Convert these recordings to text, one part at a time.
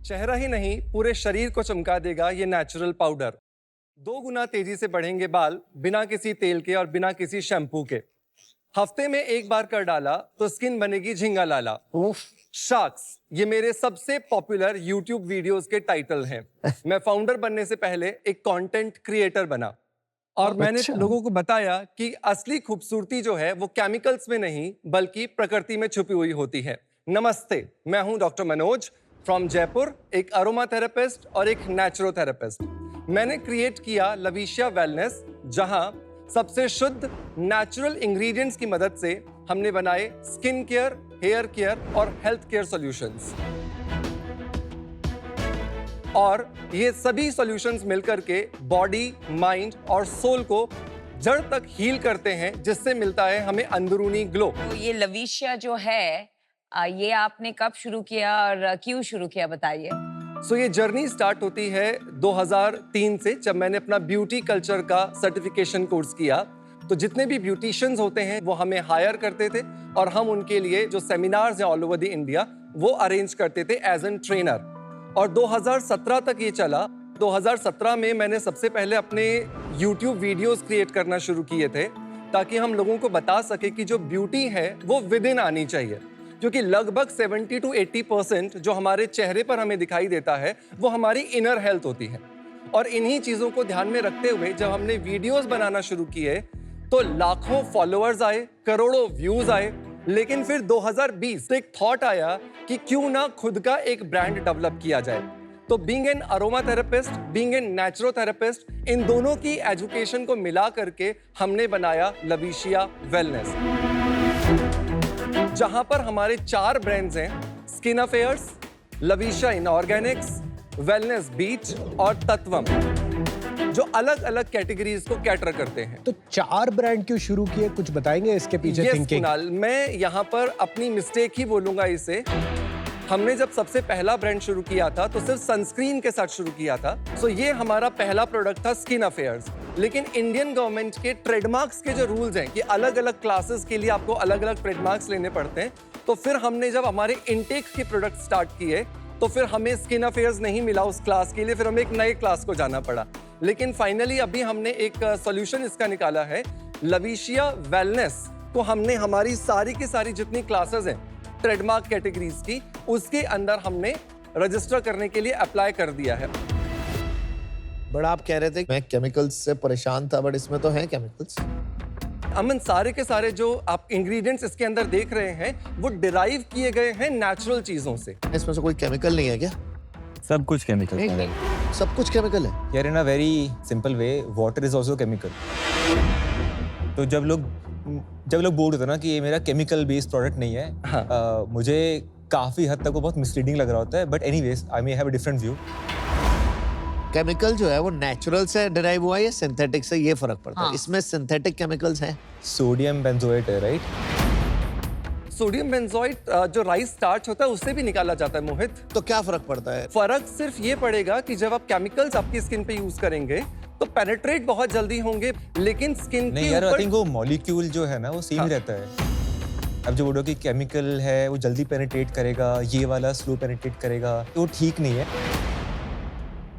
चेहरा ही नहीं, पूरे शरीर को चमका देगा ये नेचुरल पाउडर। 2 गुना तेजी से बढ़ेंगे बाल, बिना किसी तेल के और बिना किसी शैम्पू के। हफ्ते में 1 बार कर डाला तो स्किन बनेगी झिंगा लाला। शार्क्स, ये मेरे सबसे पॉपुलर यूट्यूब वीडियोस के टाइटल हैं। मैं फाउंडर बनने से पहले एक कंटेंट क्रिएटर बना और मैंने लोगों को बताया कि असली खूबसूरती जो है वो केमिकल्स में नहीं बल्कि प्रकृति में छुपी हुई होती है। नमस्ते, मैं हूं डॉक्टर मनोज फ्रॉम जयपुर, एक अरोमा थेरेपिस्ट और एक नेचुरोथेरेपिस्ट। मैंने क्रिएट किया लविशिया वेलनेस, जहां सबसे शुद्ध नेचुरल इंग्रेडिएंट्स की मदद से हमने बनाए स्किन केयर, हेयर केयर और हेल्थ केयर सॉल्यूशंस। और ये सभी सॉल्यूशंस मिलकर के बॉडी, माइंड और सोल को जड़ तक हील करते हैं, जिससे मिलता है हमें अंदरूनी ग्लो। तो ये लविशिया जो है ये आपने कब शुरू किया और क्यों शुरू किया, बताइए। सो ये जर्नी स्टार्ट होती है 2003 से, जब मैंने अपना ब्यूटी कल्चर का सर्टिफिकेशन कोर्स किया। तो जितने भी ब्यूटिशियंस होते हैं वो हमें हायर करते थे और हम उनके लिए जो सेमिनार्स हैं ऑल ओवर द इंडिया वो अरेंज करते थे एज एन ट्रेनर। और 2017 तक ये चला। 2017 में मैंने सबसे पहले अपने YouTube वीडियोस क्रिएट करना शुरू किए थे, ताकि हम लोगों को बता सके कि जो ब्यूटी है वो विद इन आनी चाहिए, क्योंकि लगभग 70 to 80% जो हमारे चेहरे पर हमें दिखाई देता है वो हमारी इनर हेल्थ होती है। और इन्हीं चीज़ों को ध्यान में रखते हुए जब हमने वीडियोस बनाना शुरू किए तो लाखों फॉलोअर्स आए, करोड़ों व्यूज आए। लेकिन फिर 2020 एक थॉट आया कि क्यों ना खुद का एक ब्रांड डेवलप किया जाए। तो being an aroma therapist, being an naturotherapist, इन दोनों की एजुकेशन को मिला करके हमने बनाया लविशिया वेलनेस, जहां पर हमारे 4 ब्रांड्स हैं, स्किन अफेयर्स, लविशिया इनऑर्गेनिक्स, वेलनेस बीच और तत्वम, जो अलग अलग कैटेगरीज को कैटर करते हैं। तो 4 ब्रांड क्यों शुरू किए, कुछ बताएंगे इसके पीछे थिंकिंग? कुणाल, मैं यहाँ पर अपनी मिस्टेक ही बोलूंगा इसे। हमने जब सबसे पहला ब्रांड शुरू किया था तो सिर्फ सनस्क्रीन के साथ शुरू किया था। सो ये हमारा पहला प्रोडक्ट था स्किन अफेयर्स। लेकिन इंडियन गवर्नमेंट के ट्रेडमार्क्स के जो रूल्स हैं कि अलग अलग क्लासेस के लिए आपको अलग अलग ट्रेडमार्क्स लेने पड़ते हैं, तो फिर हमने जब हमारे इनटेक के प्रोडक्ट स्टार्ट किए तो फिर हमें स्किन अफेयर्स नहीं मिला उस क्लास के लिए, फिर हमें एक नए क्लास को जाना पड़ा। लेकिन फाइनली अभी हमने एक सॉल्यूशन इसका निकाला है, लविशिया वेलनेस को हमने हमारी सारी की सारी जितनी क्लासेस हैं ट्रेडमार्क कैटेगरीज की, उसके अंदर हमने रजिस्टर करने के लिए अप्लाई कर दिया है। बड़ा आप कह रहे थे मैं केमिकल्स से परेशान था, बट इसमें तो है केमिकल्स। अमन, सारे के सारे जो आप इंग्रेडिएंट्स इसके अंदर देख रहे हैं वो डिराइव किए गए हैं नेचुरल चीजों से। इसमें से कोई केमिकल नहीं है क्या? सब कुछ केमिकल है। सब कुछ केमिकल है यार, in a very simple way, water is also chemical. तो जब लोग बोल रहे थे ना कि ये मेरा केमिकल बेस्ड प्रोडक्ट नहीं है, हाँ। मुझे काफी हद तक वो बहुत मिसलीडिंग लग रहा होता है, but anyways I may have a different view. Chemical जो है वो नेचुरल से डिराइव हुआ है या सिंथेटिक से, ये फर्क पड़ता है। हाँ। इसमें सिंथेटिक केमिकल्स हैं। सोडियम बेंजोएट है, राइट? सोडियम बेंजोएट जो राइस स्टार्च होता है उससे भी निकाला जाता है, मोहित। तो क्या फर्क पड़ता है? फर्क सिर्फ ये पड़ेगा कि जब आप केमिकल्स आपकी स्किन पे यूज करेंगे तो पेनिट्रेट बहुत जल्दी होंगे, लेकिन स्किन नहीं के यार, आई ऊपर थिंक वो मॉलिक्यूल जो है ना वो सेम ही रहता है। अब जो बोलो कि केमिकल है वो जल्दी पेनिट्रेट करेगा, ये वाला स्लो पेनिट्रेट करेगा, तो ठीक नहीं है।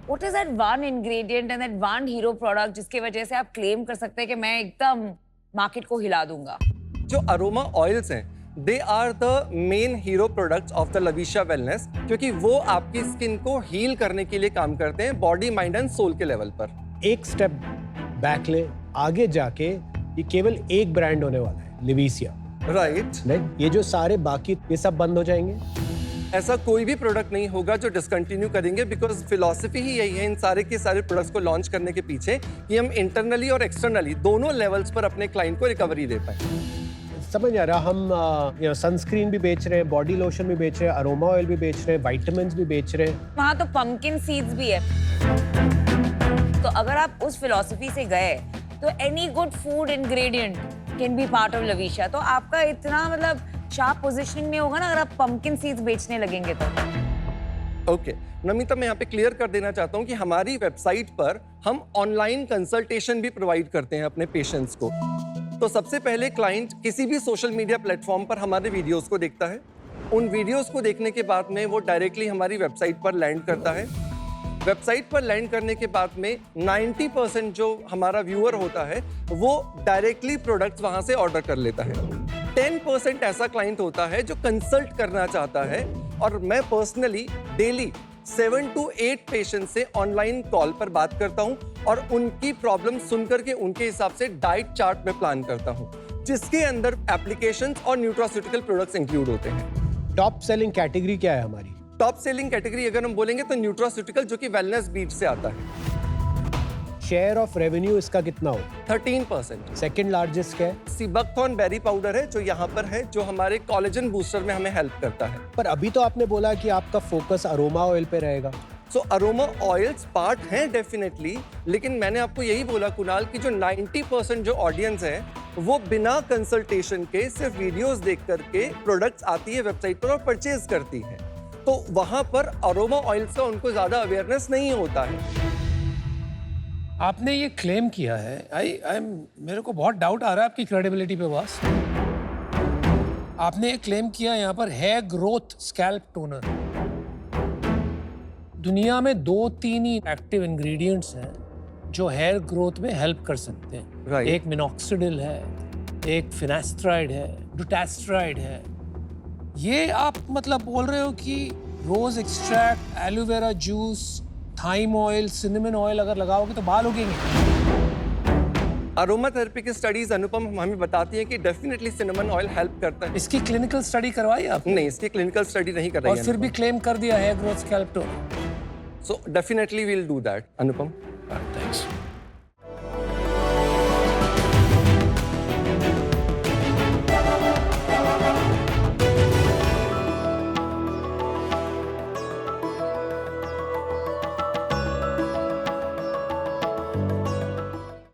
What is that one ingredient and that one hero product जिसकी वजह से आप क्लेम कर सकते हैं कि मैं एकदम मार्केट को हिला दूंगा? जो अरोमा ऑयल्स हैं, they are the main hero products of the Lavishia wellness, क्योंकि वो आपकी स्किन को हील करने के लिए काम करते हैं बॉडी, माइंड एंड सोल के लेवल पर। एक स्टेप बैक ले, आगे जाके ये केवल एक ब्रांड होने वाला है, लिविशिया, राइट। नहीं? ये जो सारे बाकी ये सब बंद हो जाएंगे। ऐसा कोई भी प्रोडक्ट नहीं होगा जो डिसकंटिन्यू करेंगे, बिकॉज फिलॉसफी ही यही है इन सारे के सारे प्रोडक्ट्स को लॉन्च करने के पीछे कि हम इंटरनली और एक्सटर्नली दोनों लेवल्स पर अपने क्लाइंट को रिकवरी दे पाए। समझ आ रहा, हम सनस्क्रीन भी बेच रहे हैं, बॉडी लोशन भी बेच रहे हैं, अरोमा ऑयल भी बेच रहे हैं, विटामिन्स भी बेच रहे हैं। वहाँ तो पंपकिन सीड्स भी है। तो अगर आप उस फिलॉसफी से गए तो any good food ingredient can be part of Lavishia. तो आपका इतना मतलब शार्प पोजीशनिंग में होगा ना अगर आप पंपकिन सीड्स बेचने लगेंगे तो। ओके नमिता, मैं यहाँ पे क्लियर कर देना चाहता हूँ कि हमारी वेबसाइट पर हम ऑनलाइन कंसल्टेशन भी प्रोवाइड करते हैं अपने पेशेंट्स को। तो सबसे पहले क्लाइंट किसी भी सोशल मीडिया प्लेटफॉर्म पर हमारे वीडियोस को देखता है, उन वीडियोस को देखने के बाद में वो डायरेक्टली हमारी वेबसाइट पर लैंड करता है। वेबसाइट पर लैंड करने के बाद में 90% जो हमारा व्यूअर होता है वो डायरेक्टली प्रोडक्ट्स वहां से ऑर्डर कर लेता है। 10% ऐसा क्लाइंट होता है जो कंसल्ट करना चाहता है, और मैं पर्सनली डेली 7 to 8 पेशेंट से ऑनलाइन कॉल पर बात करता हूं और उनकी प्रॉब्लम सुन करके उनके हिसाब से डाइट चार्ट में प्लान करता हूं, जिसके अंदर एप्लीकेशंस और न्यूट्रास्यूटिकल प्रोडक्ट्स इंक्लूड होते हैं। टॉप सेलिंग कैटेगरी क्या है हमारी? टॉप सेलिंग कैटेगरी अगर हम बोलेंगे तो न्यूट्रास्यूटिकल, जो कि वेलनेस बीट से आता है। शेयर ऑफ रेवेन्यू इसका कितना हो? 13%। सेकंड लार्जेस्ट क्या है? सीबकथॉर्न बेरी पाउडर है जो यहाँ पर है, जो हमारे कोलेजन बूस्टर में हमें हेल्प करता है। पर अभी तो आपने बोला कि आपका फोकस अरोमा ऑयल पे रहेगा। सो अरोमा ऑयल्स पार्ट हैं डेफिनेटली, लेकिन मैंने आपको यही बोला कुणाल कि जो 90% जो ऑडियंस है वो बिना कंसल्टेशन के सिर्फ वीडियोस देख करके प्रोडक्ट्स आती है वेबसाइट पर और परचेज करती है, तो वहां पर अरोमा ऑयल्स का उनको ज्यादा अवेयरनेस नहीं होता है। आपने ये क्लेम किया है, मेरे को बहुत डाउट आ रहा है आपकी क्रेडिबिलिटी पे बॉस। आपने ये क्लेम किया यहाँ पर हेयर ग्रोथ स्कैल्प टोनर। दुनिया में 2-3 ही एक्टिव इंग्रेडिएंट्स हैं जो हेयर ग्रोथ में हेल्प कर सकते हैं। Right. एक मिनॉक्सिडिल है, एक फिनास्ट्राइड है, डुटास्ट्राइड है। ये आप मतलब बोल रहे हो कि rose extract, aloe vera juice, thyme oil, cinnamon oil अगर लगाओगे तो बाल उगेंगे? अरोमा थेरेपी की स्टडीज अनुपम हमें बताती है कि डेफिनेटली सिनेमन ऑयल हेल्प करता है। इसकी क्लिनिकल स्टडी करवाई आपने? नहीं, इसकी क्लिनिकल स्टडी नहीं कर रही और है फिर भी क्लेम कर दिया hair growth scalp toner. So definitely we'll do that Anupam.